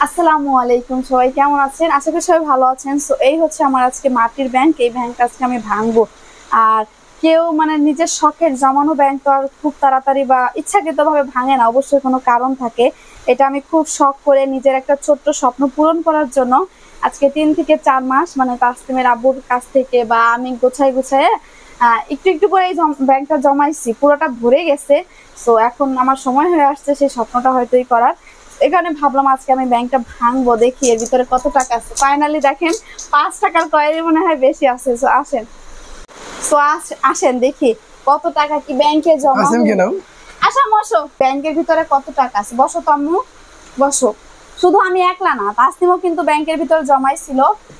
আসসালামু আলাইকুম, সবাই কেমন আছেন? আশা করি সবাই ভালো আছেন। সো এই হচ্ছে আমার আজকে মাটির ব্যাংক। এই ব্যাংকটা আজকে আমি ভাঙবো। আর কেউ মানে নিজের শখের জমানো ব্যাংক তো আর খুব তাড়াতাড়ি বা ইচ্ছাকৃতভাবে ভাঙে না, অবশ্যই কোনো কারণ থাকে। এটা আমি খুব শখ করে নিজের একটা ছোট্ট স্বপ্ন পূরণ করার জন্য আজকে 3 থেকে 4 মাস মানে তাসলিমের আব্বুর কাছ থেকে বা আমি গোছায় গুছায় একটু একটু করে এই ব্যাংকটা জমাইছি, পুরোটা ভরে গেছে। সো এখন আমার সময় হয়ে আসছে সেই স্বপ্নটা হয়তোই করার। এখানে ভাবলাম আজকে আমি ব্যাংকটা ভাঙবো, দেখি এর ভিতরে কত টাকা আছে। ফাইনালি দেখেন 5 টাকার কয়েনই মনে হয় বেশি আছে। সো আসেন, আসেন দেখি কত টাকা কি ব্যাংকে জমা হলো। আচ্ছা বসো, ব্যাংকের ভিতরে কত টাকা আছে? বসো তো আম্মু, বসো। শুধু আমি একলা না, তাসনিমও কিন্তু ব্যাংকের ভিতরে জমাইছিল।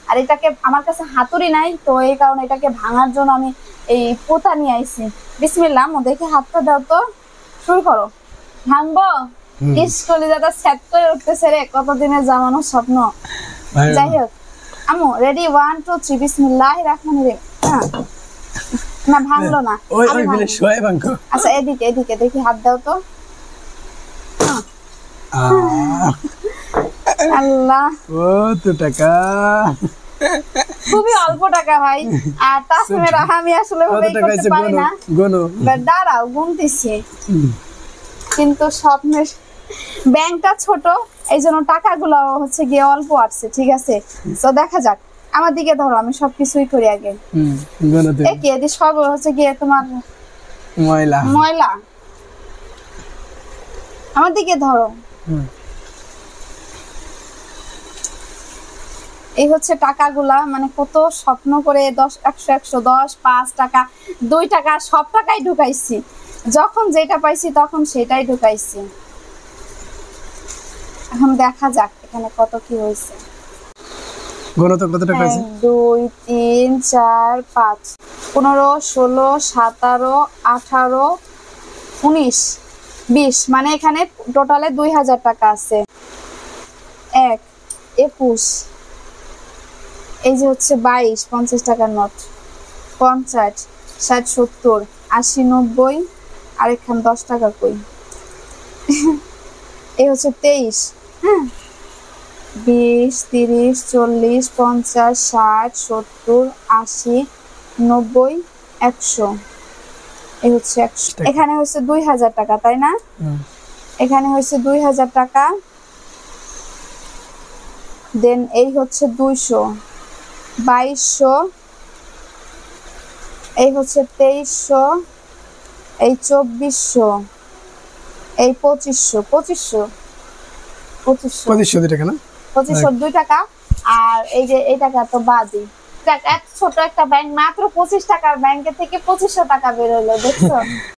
আর এটাকে আমার কাছে হাতুড়ি নাই, তো এই কারণে এটাকে ভাঙার জন্য আমি এই পোতা নিয়ে আইছি। বিসমিল্লাহ, দেখে হাতটা দাও তো, শুরু করো। ভাঙবো? কলিজাটা সেট করে উঠতেছে রে, কতদিনের জামানোর স্বপ্ন। যাই হোক আম্মু, রেডি 1 2 3 বিসমিল্লাহির রহমানির রহিম। না ভাঙলো না, আচ্ছা এদিকে এদিকে দেখি, হাত দাও তো। আল্লাহ, কত টাকা! খুবই অল্প টাকা ভাই। আর তাসমিমের আমি আসলে করতে পারি না। দাঁড়াও, গুনতেছি। কিন্তু স্বপ্নের ব্যাংকটা ছোট, এই জন্য টাকাগুলো হচ্ছে গিয়ে অল্প আসছে। ঠিক আছে, তো দেখা যাক। আমার দিকে ধরো, আমি সবকিছুই করি আগে। সব হচ্ছে গিয়ে তোমার ময়লা ময়লা। আমার দিকে ধরো। এই হচ্ছে টাকাগুলা, মানে কত স্বপ্ন করে 10 100 110 5 টাকা 2 টাকা সব টাকাই ঢুকাইছি। যখন যেটা পাইছি তখন সেটাই ঢুকাইছি। এখন দেখা যাক এখানে কত কি হয়েছে। কত টাকা আছে? 2 3 4 5 15 16 17 18 19 20, মানে এখানে টোটালে 2000 টাকা আছে। 1 21, এই যে হচ্ছে 22 50 টাকার নোট, 50 60 70 80 90, আর এখানে 10 টাকা কই। এই হচ্ছে 23, হ্যাঁ 20 30 40 50 60 70 80 90 100, এই হচ্ছে 100। এখানে হচ্ছে 2000 টাকা, তাই না? এখানে হচ্ছে 2000 টাকা। দেন এই হচ্ছে 200, 2200, এই হচ্ছে 2300, এই 2400, এই 2500 টাকা না, 2502 টাকা। আর এই যে এই টাকা তো বাদই। দেখ, এক ছোট একটা ব্যাংক মাত্র 25 টাকার ব্যাংকে থেকে 2500 টাকা বের হলো, দেখছো?